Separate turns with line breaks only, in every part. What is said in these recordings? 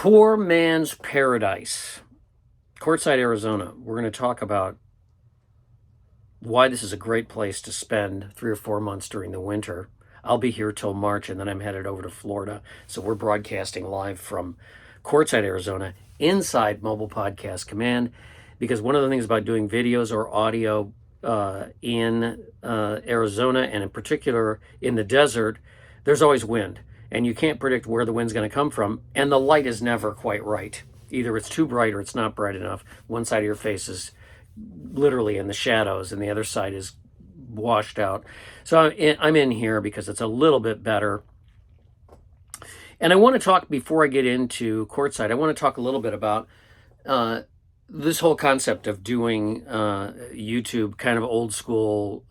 Poor man's paradise. Quartzsite, Arizona. We're going to talk about why this is a great place to spend 3 or 4 months during the winter. I'll be here till March, and then I'm headed over to Florida. So we're broadcasting live from Quartzsite, Arizona, inside Mobile Podcast Command, because one of the things about doing videos or audio in Arizona, and in particular in the desert, there's always wind, and you can't predict where the wind's going to come from, and the light is never quite right. Either it's too bright or it's not bright enough. One side of your face is literally in the shadows, and the other side is washed out. So I'm in here because it's a little bit better. And I want to talk, before I get into Quartzsite, I want to talk a little bit about this whole concept of doing YouTube kind of old school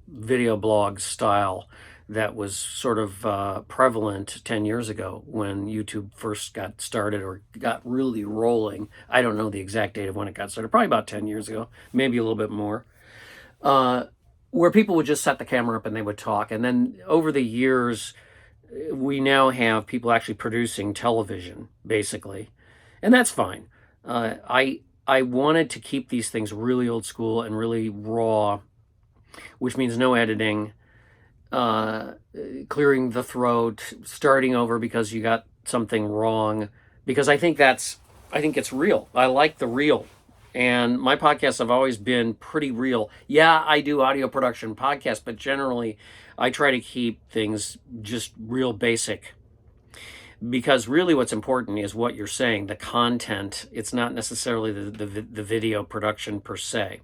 video blog style that was sort of prevalent 10 years ago when YouTube first got started or got really rolling. I don't know the exact date of when it got started, probably about 10 years ago, maybe a little bit more, where people would just set the camera up and they would talk. And then over the years, we now have people actually producing television, basically, and that's fine. I wanted to keep these things really old school and really raw, which means no editing, clearing the throat, starting over because you got something wrong, because I think it's real. I like the real. And my podcasts have always been pretty real. Yeah, I do audio production podcasts, but generally I try to keep things just real basic. Because really what's important is what you're saying, the content. It's not necessarily the video production per se.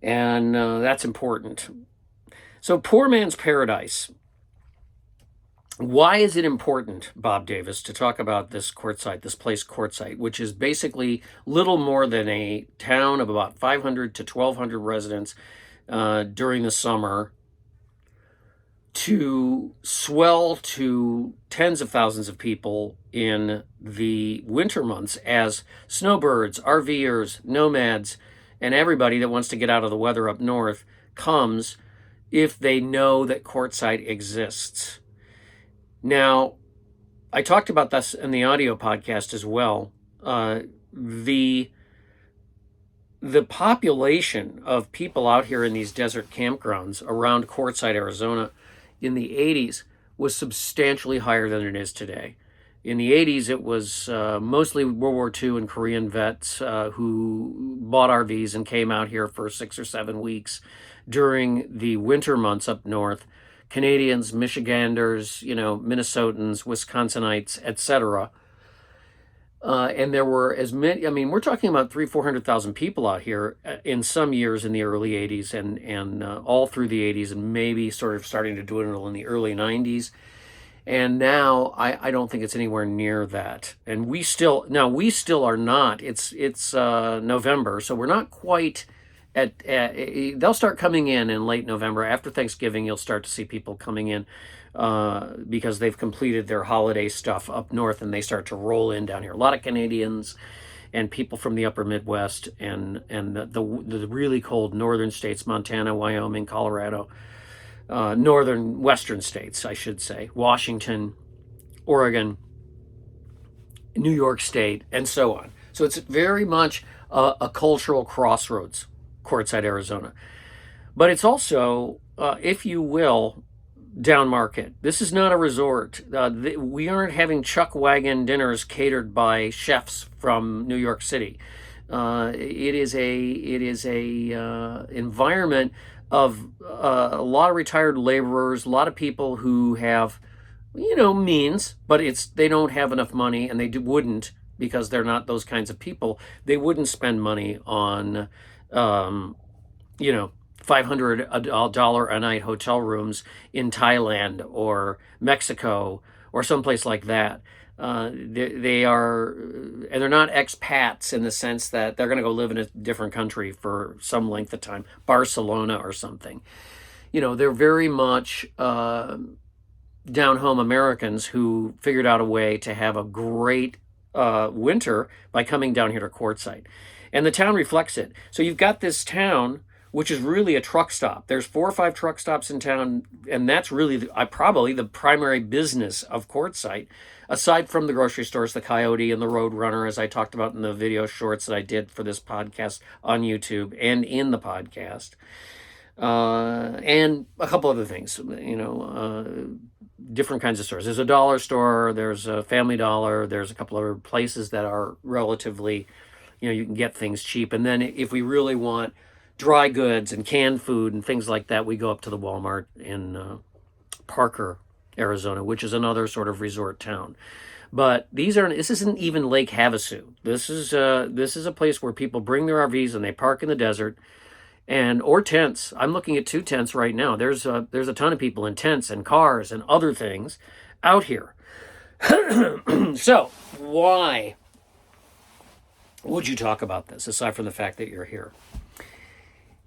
And that's important. So poor man's paradise. Why is it important, Bob Davis, to talk about this Quartzsite, this place Quartzsite, which is basically little more than a town of about 500 to 1,200 residents during the summer, to swell to tens of thousands of people in the winter months as snowbirds, RVers, nomads, and everybody that wants to get out of the weather up north comes if they know that Quartzsite exists. Now, I talked about this in the audio podcast as well. The population of people out here in these desert campgrounds around Quartzsite, Arizona, in the 80s was substantially higher than it is today. In the 80s, it was mostly World War II and Korean vets who bought RVs and came out here for 6 or 7 weeks during the winter months up north. Canadians, Michiganders, Minnesotans, Wisconsinites, etc. And there were as many, we're talking about 300,000-400,000 people out here in some years in the early 80s and all through the 80s, and maybe sort of starting to dwindle in the early 90s. And now I don't think it's anywhere near that. And we still are not. It's November, so we're not quite at they'll start coming in late November. After Thanksgiving, you'll start to see people coming in because they've completed their holiday stuff up north and they start to roll in down here. A lot of Canadians and people from the upper Midwest and the really cold northern states, Montana, Wyoming, Colorado, northern western states, I should say, Washington, Oregon, New York State, and so on. So it's very much a cultural crossroads, Quartzsite, Arizona. But it's also, if you will, down market. This is not a resort. We aren't having chuck wagon dinners catered by chefs from New York City. It is a environment of a lot of retired laborers, a lot of people who have, means, but they don't have enough money, and they wouldn't, because they're not those kinds of people. They wouldn't spend money on, $500 a night hotel rooms in Thailand or Mexico or someplace like that. They are, and they're not expats in the sense that they're going to go live in a different country for some length of time, Barcelona or something. They're very much down home Americans who figured out a way to have a great winter by coming down here to Quartzsite. And the town reflects it. So you've got this town which is really a truck stop. There's 4 or 5 truck stops in town, and that's really probably the primary business of Quartzsite, aside from the grocery stores, the Coyote and the Roadrunner, as I talked about in the video shorts that I did for this podcast on YouTube and in the podcast, and a couple other things, different kinds of stores. There's a dollar store, there's a Family Dollar, there's a couple other places that are relatively, you can get things cheap. And then if we really want dry goods and canned food and things like that, we go up to the Walmart in Parker, Arizona, which is another sort of resort town. But this isn't even Lake Havasu. This is a place where people bring their RVs and they park in the desert, or tents. I'm looking at 2 tents right now. There's a ton of people in tents and cars and other things out here. So why would you talk about this aside from the fact that you're here?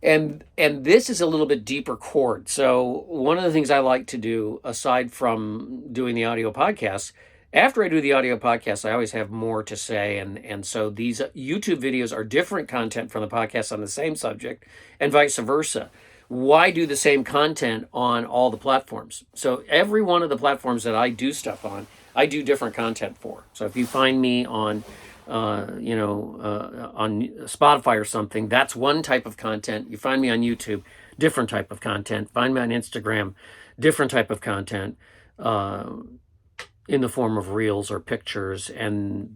And this is a little bit deeper chord. So one of the things I like to do, aside from doing the audio podcasts, after I do the audio podcast, I always have more to say. And so these YouTube videos are different content from the podcast on the same subject, and vice versa. Why do the same content on all the platforms? So every one of the platforms that I do stuff on, I do different content for. So if you find me on Spotify or something, that's one type of content. You find me on YouTube, different type of content. Find me on Instagram, different type of content, in the form of reels or pictures. And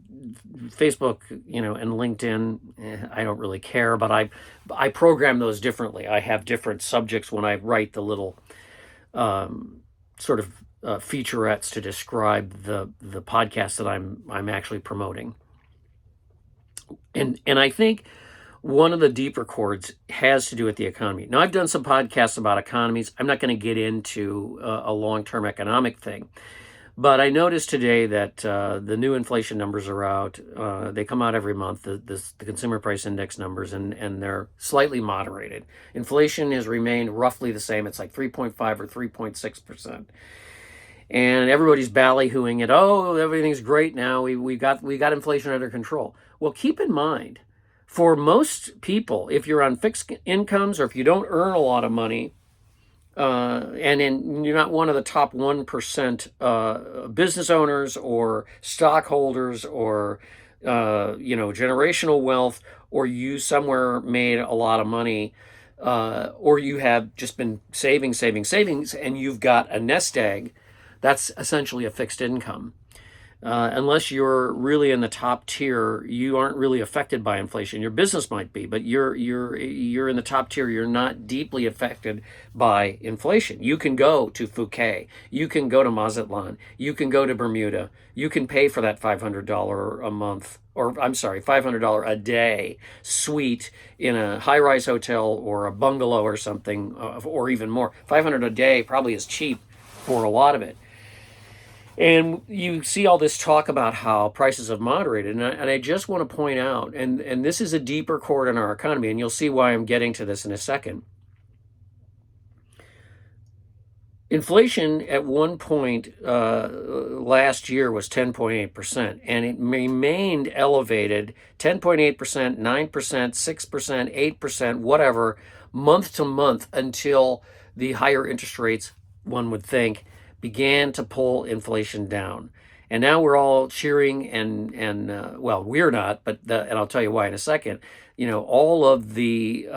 Facebook, and LinkedIn, I don't really care, but I program those differently. I have different subjects when I write the little sort of featurettes to describe the podcast that I'm actually promoting. And I think one of the deeper chords has to do with the economy. Now, I've done some podcasts about economies. I'm not going to get into a long-term economic thing. But I noticed today that the new inflation numbers are out. They come out every month, the consumer price index numbers, and they're slightly moderated. Inflation has remained roughly the same. It's like 3.5 or 3.6%. And everybody's ballyhooing it. Oh, everything's great now. We got inflation under control. Well, keep in mind, for most people, if you're on fixed incomes or if you don't earn a lot of money, and you're not one of the top 1% business owners or stockholders or generational wealth, or you somewhere made a lot of money, or you have just been savings, and you've got a nest egg, that's essentially a fixed income. Unless you're really in the top tier, you aren't really affected by inflation. Your business might be, but you're in the top tier. You're not deeply affected by inflation. You can go to Phuket. You can go to Mazatlan. You can go to Bermuda. You can pay for that $500 a month, or I'm sorry, $500 a day suite in a high-rise hotel or a bungalow or something, or even more. $500 a day probably is cheap for a lot of it. And you see all this talk about how prices have moderated. And I just want to point out, and this is a deeper chord in our economy, and you'll see why I'm getting to this in a second. Inflation at one point last year was 10.8%, and it remained elevated 10.8%, 9%, 6%, 8%, whatever, month to month, until the higher interest rates, one would think, began to pull inflation down. And now we're all cheering and well, we're not, but and I'll tell you why in a second. All of the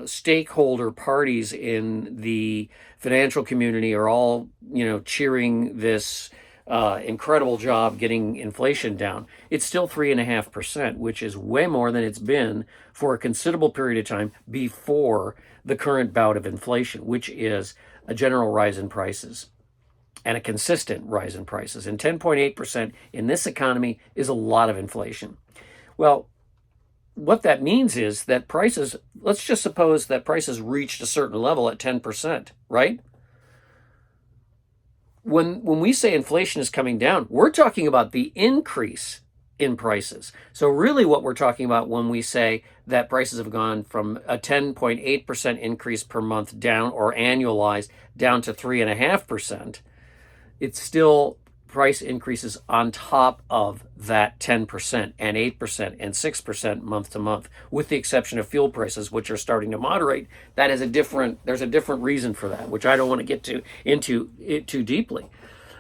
stakeholder parties in the financial community are all, cheering this incredible job getting inflation down. It's still 3.5%, which is way more than it's been for a considerable period of time before the current bout of inflation, which is a general rise in prices and a consistent rise in prices. And 10.8% in this economy is a lot of inflation. Well, what that means is that prices, let's just suppose that prices reached a certain level at 10%, right? When we say inflation is coming down, we're talking about the increase in prices. So really what we're talking about when we say that prices have gone from a 10.8% increase per month down, or annualized, down to 3.5%, it's still price increases on top of that 10% and 8% and 6% month to month, with the exception of fuel prices, which are starting to moderate. There's a different reason for that, which I don't want to get into it too deeply.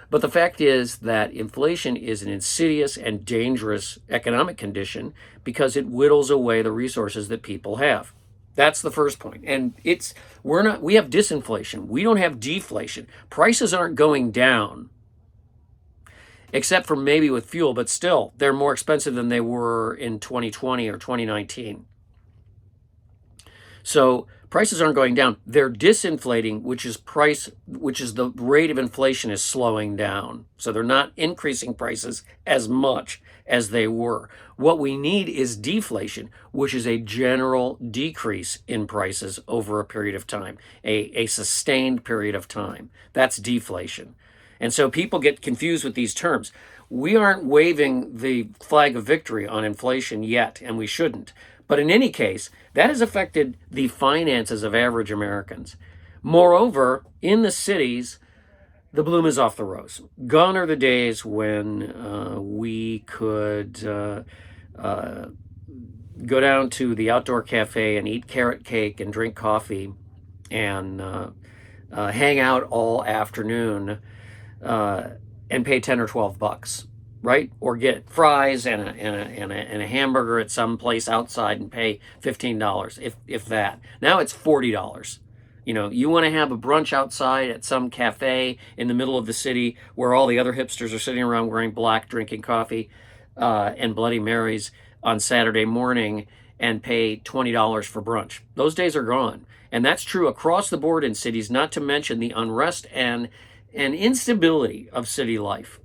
But the fact is that inflation is an insidious and dangerous economic condition because it whittles away the resources that people have. That's the first point. And we have disinflation. We don't have deflation. Prices aren't going down, except for maybe with fuel, but still, they're more expensive than they were in 2020 or 2019. So prices aren't going down. They're disinflating, which is the rate of inflation is slowing down. So they're not increasing prices as much as they were. What we need is deflation, which is a general decrease in prices over a period of time, a sustained period of time. That's deflation. And so people get confused with these terms. We aren't waving the flag of victory on inflation yet, and we shouldn't. But in any case, that has affected the finances of average Americans. Moreover, in the cities, the bloom is off the rose. Gone are the days when we could go down to the outdoor cafe and eat carrot cake and drink coffee and hang out all afternoon and pay 10 or 12 bucks, right? Or get fries and a hamburger at some place outside and pay $15, if that. Now it's $40. You want to have a brunch outside at some cafe in the middle of the city where all the other hipsters are sitting around wearing black, drinking coffee and Bloody Marys on Saturday morning and pay $20 for brunch. Those days are gone. And that's true across the board in cities, not to mention the unrest and instability of city life.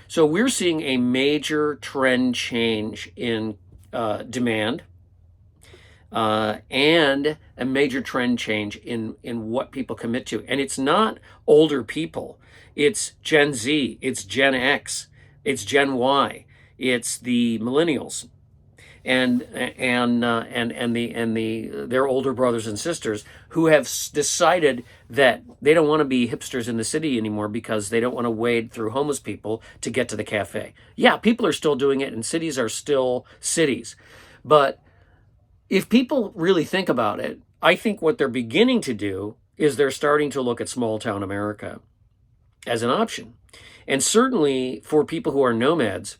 So we're seeing a major trend change in demand and a major trend change in what people commit to. And it's not older people. It's Gen Z, it's Gen X, it's Gen Y, it's the millennials, and their older brothers and sisters who have decided that they don't want to be hipsters in the city anymore because they don't want to wade through homeless people to get to the cafe. Yeah, people are still doing it and cities are still cities. But if people really think about it, I think what they're beginning to do is they're starting to look at small town America as an option. And certainly for people who are nomads,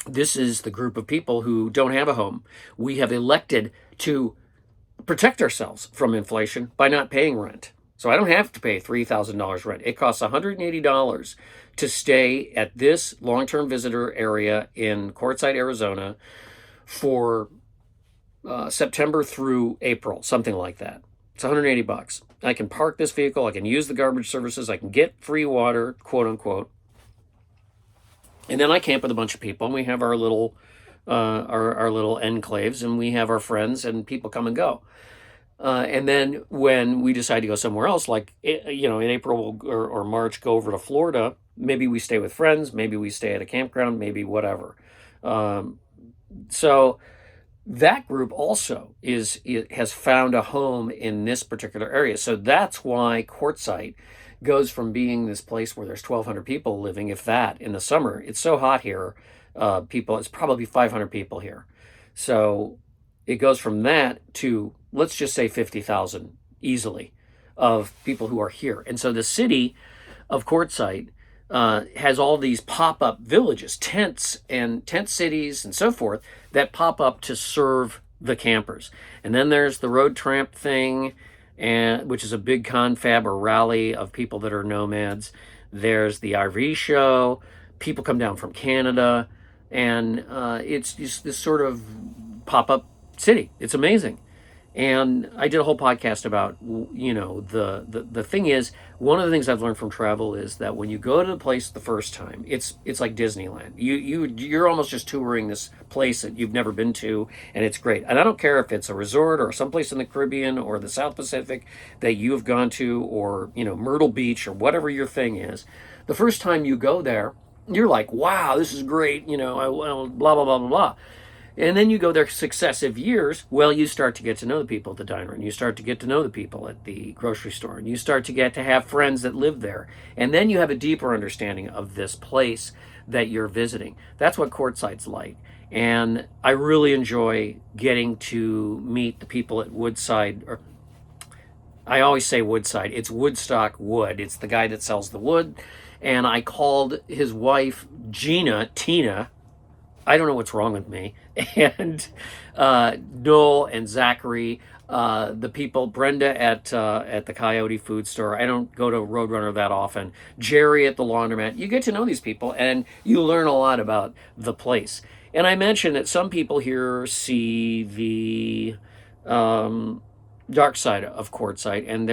this is the group of people who don't have a home. We have elected to protect ourselves from inflation by not paying rent. So I don't have to pay $3,000 rent. It costs $180 to stay at this long-term visitor area in Quartzsite, Arizona for September through April, something like that. It's $180. I can park this vehicle. I can use the garbage services. I can get free water, quote unquote. And then I camp with a bunch of people, and we have our little enclaves, and we have our friends, and people come and go. And then when we decide to go somewhere else, like in April or March, go over to Florida, maybe we stay with friends, maybe we stay at a campground, maybe whatever. So that group also has found a home in this particular area. So that's why Quartzsite goes from being this place where there's 1,200 people living, if that, in the summer. It's so hot here, it's probably 500 people here. So it goes from that to, let's just say 50,000 easily of people who are here. And so the city of Quartzsite has all these pop-up villages, tents and tent cities and so forth that pop up to serve the campers. And then there's the road tramp thing, which is a big confab or rally of people that are nomads. There's the RV show. People come down from Canada, and it's just this sort of pop-up city. It's amazing. And I did a whole podcast about, the thing is, one of the things I've learned from travel is that when you go to the place the first time, it's like Disneyland. You're almost just touring this place that you've never been to, and it's great. And I don't care if it's a resort or someplace in the Caribbean or the South Pacific that you have gone to, or, Myrtle Beach or whatever your thing is. The first time you go there, you're like, wow, this is great, blah, blah, blah, blah, blah. And then you go there successive years, well, you start to get to know the people at the diner, and you start to get to know the people at the grocery store, and you start to get to have friends that live there. And then you have a deeper understanding of this place that you're visiting. That's what Quartzsite's like. And I really enjoy getting to meet the people at Woodside, or I always say Woodside. It's Woodstock Wood. It's the guy that sells the wood. And I called his wife, Tina. I don't know what's wrong with me. And Noel and Zachary, the people, Brenda at the Coyote Food Store. I don't go to Roadrunner that often. Jerry at the laundromat. You get to know these people, and you learn a lot about the place. And I mentioned that some people here see the dark side of Quartzsite, and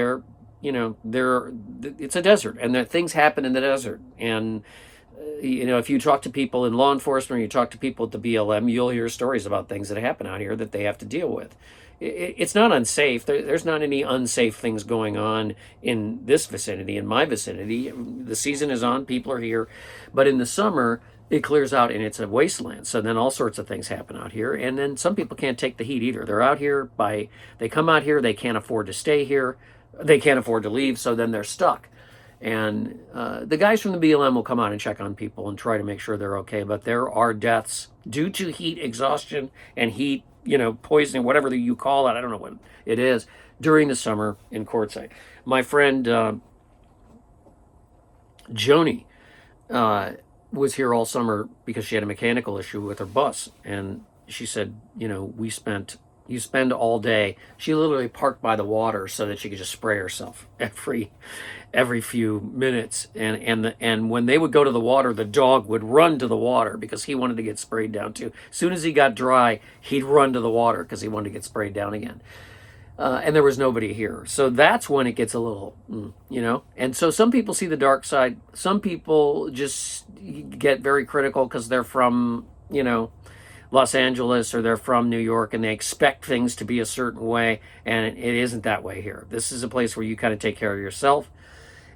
it's a desert, and there things happen in the desert. And if you talk to people in law enforcement, or you talk to people at the BLM, you'll hear stories about things that happen out here that they have to deal with. It's not unsafe. There's not any unsafe things going on in this vicinity, in my vicinity. The season is on, people are here, but in the summer, it clears out and it's a wasteland. So then all sorts of things happen out here. And then some people can't take the heat either. They're out here they come out here, they can't afford to stay here, they can't afford to leave, so then they're stuck. And the guys from the BLM will come out and check on people and try to make sure they're okay. But there are deaths due to heat exhaustion and heat, poisoning, whatever you call it. I don't know what it is, during the summer in Quartzsite. My friend Joni was here all summer because she had a mechanical issue with her bus. And she said, you spend all day. She literally parked by the water so that she could just spray herself every few minutes. And when they would go to the water, the dog would run to the water because he wanted to get sprayed down too. As soon as he got dry, he'd run to the water because he wanted to get sprayed down again. And there was nobody here. So that's when it gets a little, And so some people see the dark side. Some people just get very critical because they're from, Los Angeles, or they're from New York, and they expect things to be a certain way, and it isn't that way here. This is a place where you kind of take care of yourself,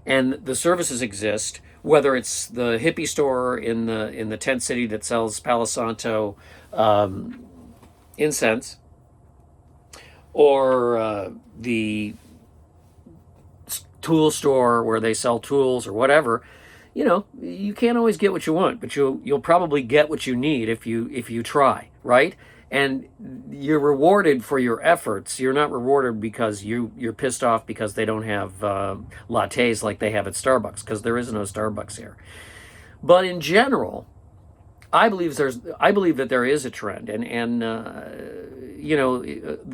and the services exist, whether it's the hippie store in the tent city that sells Palo Santo incense, or the tool store where they sell tools or whatever. You can't always get what you want, but you'll probably get what you need if you try, right? And you're rewarded for your efforts. You're not rewarded because you're pissed off because they don't have lattes like they have at Starbucks, because there is no Starbucks here. But in general, I believe that there is a trend, and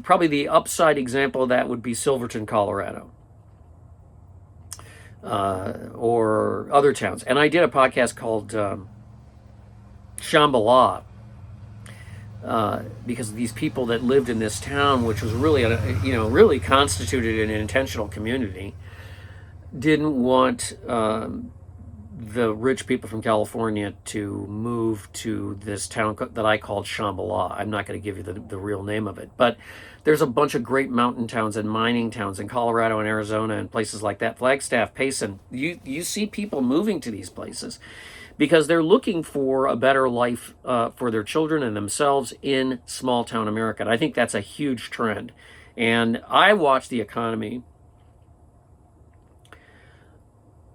probably the upside example of that would be Silverton, Colorado. Or other towns. And I did a podcast called Shambhala, because these people that lived in this town, which was really, really constituted an intentional community, didn't want the rich people from California to move to this town that I called Shambhala. I'm not going to give you the real name of it, but there's a bunch of great mountain towns and mining towns in Colorado and Arizona and places like that. Flagstaff, Payson. You see people moving to these places because they're looking for a better life for their children and themselves in small town America. And I think that's a huge trend. And I watch the economy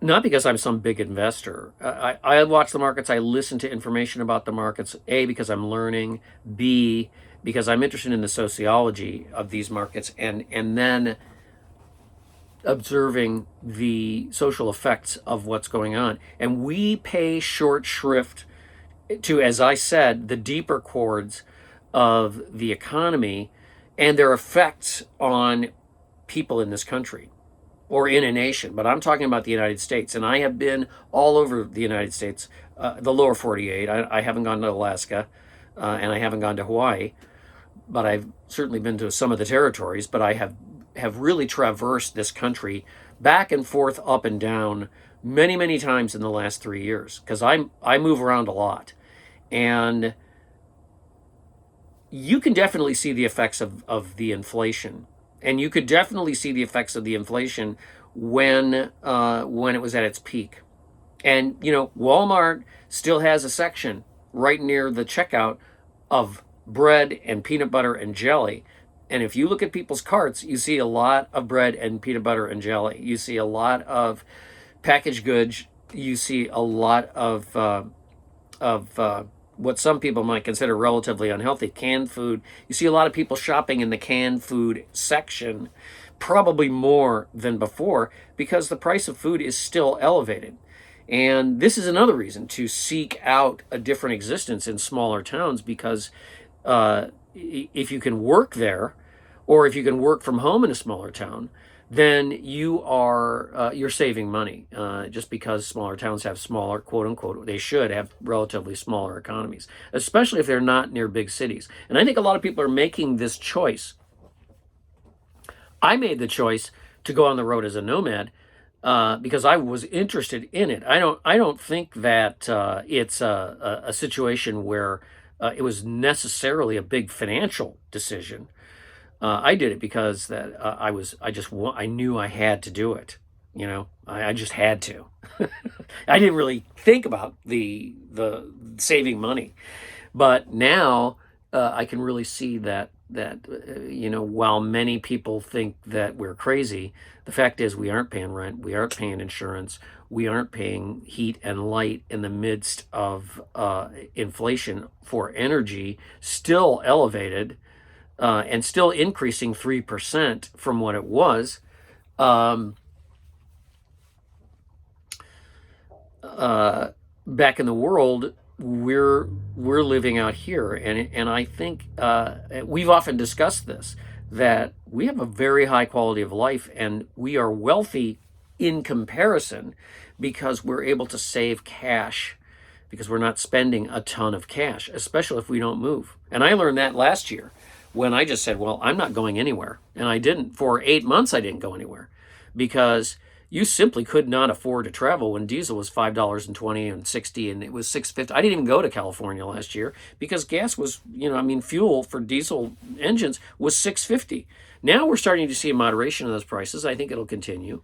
not because I'm some big investor. I watch the markets. I listen to information about the markets, A, because I'm learning, B, because I'm interested in the sociology of these markets, and then observing the social effects of what's going on. And we pay short shrift to, as I said, the deeper chords of the economy and their effects on people in this country or in a nation. But I'm talking about the United States, and I have been all over the United States, the lower 48. I haven't gone to Alaska, and I haven't gone to Hawaii, but I've certainly been to some of the territories. But I have really traversed this country back and forth, up and down, many, many times in the last 3 years, because I move around a lot. And you can definitely see the effects of the inflation. And you could definitely see the effects of the inflation when it was at its peak. And, Walmart still has a section right near the checkout of bread and peanut butter and jelly. And if you look at people's carts, you see a lot of bread and peanut butter and jelly. You see a lot of packaged goods. You see a lot of what some people might consider relatively unhealthy canned food. You see a lot of people shopping in the canned food section, probably more than before, because the price of food is still elevated. And this is another reason to seek out a different existence in smaller towns, because if you can work there, or if you can work from home in a smaller town, then you're saving money, just because smaller towns have smaller, quote unquote, they should have relatively smaller economies, especially if they're not near big cities. And I think a lot of people are making this choice. I made the choice to go on the road as a nomad, because I was interested in it. I don't think that it's a situation where it was necessarily a big financial decision. I did it because that I knew I had to do it. You know, I just had to. I didn't really think about the saving money, but now I can really see that while many people think that we're crazy, the fact is we aren't paying rent, we aren't paying insurance, we aren't paying heat and light in the midst of inflation for energy still elevated, and still increasing 3% from what it was. Back in the world, we're living out here, and I think we've often discussed this, that we have a very high quality of life, and we are wealthy in comparison because we're able to save cash, because we're not spending a ton of cash, especially if we don't move. And I learned that last year when I just said, well, I'm not going anywhere. And I didn't. For 8 months, I didn't go anywhere, because you simply could not afford to travel when diesel was $5.20 and $60, and it was $6.50. I didn't even go to California last year because gas was, fuel for diesel engines was $6.50. Now we're starting to see a moderation of those prices. I think it'll continue,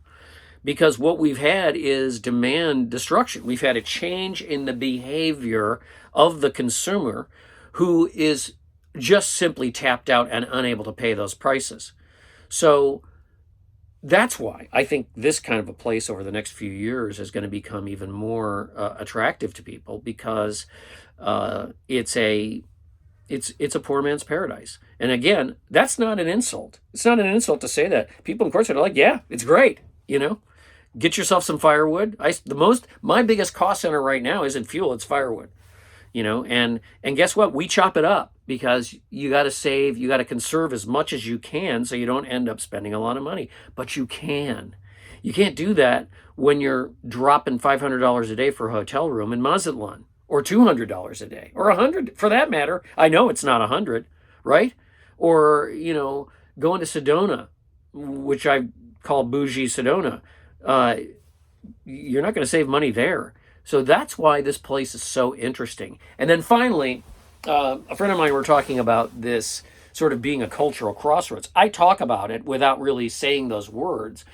because what we've had is demand destruction. We've had a change in the behavior of the consumer, who is just simply tapped out and unable to pay those prices. So that's why I think this kind of a place over the next few years is going to become even more attractive to people, because it's a poor man's paradise. And again, that's not an insult. It's not an insult to say that. People in Quartzsite are like, yeah, it's great. Get yourself some firewood. My biggest cost center right now isn't fuel, it's firewood. And guess what? We chop it up, because you got to save, you got to conserve as much as you can so you don't end up spending a lot of money. But you can't do that when you're dropping $500 a day for a hotel room in Mazatlan, or $200 a day, or $100 for that matter. I know it's not $100, right? Or, going to Sedona, which I call bougie Sedona. You're not going to save money there. So that's why this place is so interesting. And then finally, a friend of mine were talking about this sort of being a cultural crossroads. I talk about it without really saying those words,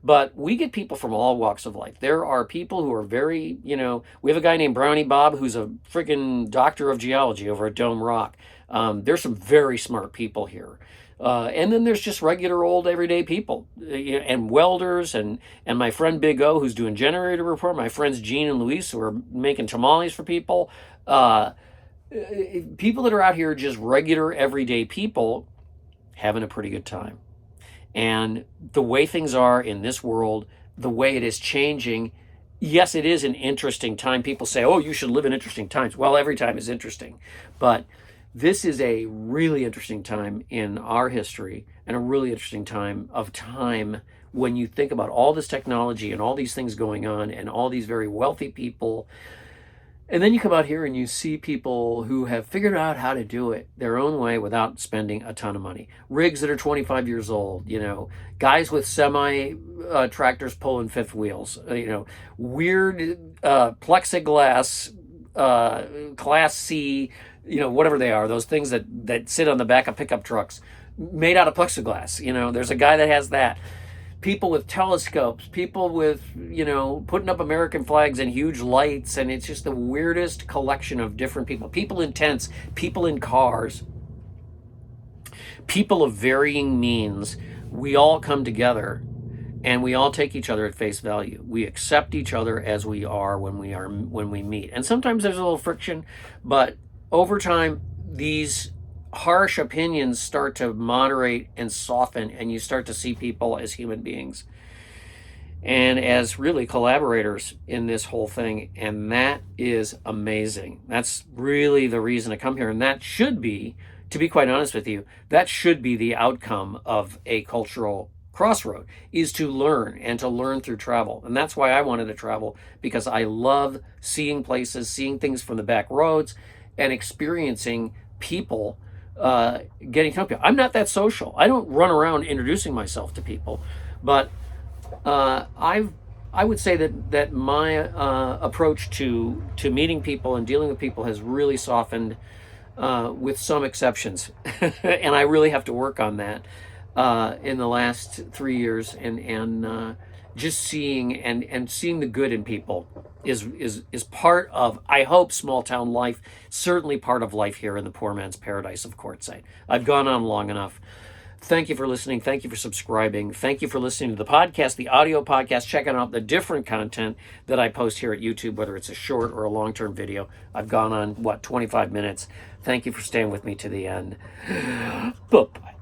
but we get people from all walks of life. There are people who are very, we have a guy named Brownie Bob who's a freaking doctor of geology over at Dome Rock. There's some very smart people here. And then there's just regular old everyday people, and welders, and my friend Big O, who's doing generator repair. My friends Gene and Luis, who are making tamales for people. People that are out here, just regular everyday people, having a pretty good time. And the way things are in this world, the way it is changing, yes, it is an interesting time. People say, oh, you should live in interesting times. Well, every time is interesting. But this is a really interesting time in our history, and a really interesting time when you think about all this technology and all these things going on and all these very wealthy people. And then you come out here and you see people who have figured out how to do it their own way without spending a ton of money. Rigs that are 25 years old, guys with semi tractors pulling fifth wheels, weird plexiglass, Class C, whatever they are, those things that sit on the back of pickup trucks made out of plexiglass. There's a guy that has that. People with telescopes, people with, putting up American flags and huge lights. And it's just the weirdest collection of different people. People in tents, people in cars. people of varying means, we all come together and we all take each other at face value. We accept each other as we are when we meet. And sometimes there's a little friction, but over time, these harsh opinions start to moderate and soften, and you start to see people as human beings and as really collaborators in this whole thing. And that is amazing. That's really the reason to come here. And that should be, to be quite honest with you, that should be the outcome of a cultural crossroad, is to learn, and to learn through travel. And that's why I wanted to travel, because I love seeing places, seeing things from the back roads, and experiencing people getting to know people. I'm not that social. I don't run around introducing myself to people, but I would say that my approach to meeting people and dealing with people has really softened, with some exceptions, and I really have to work on that in the last 3 years, and just seeing and seeing the good in people is part of, I hope, small town life. Certainly part of life here in the poor man's paradise of Quartzsite. I've gone on long enough. Thank you for listening. Thank you for subscribing. Thank you for listening to the podcast, the audio podcast, checking out the different content that I post here at YouTube, whether it's a short or a long-term video. I've gone on, 25 minutes. Thank you for staying with me to the end. Bye-bye.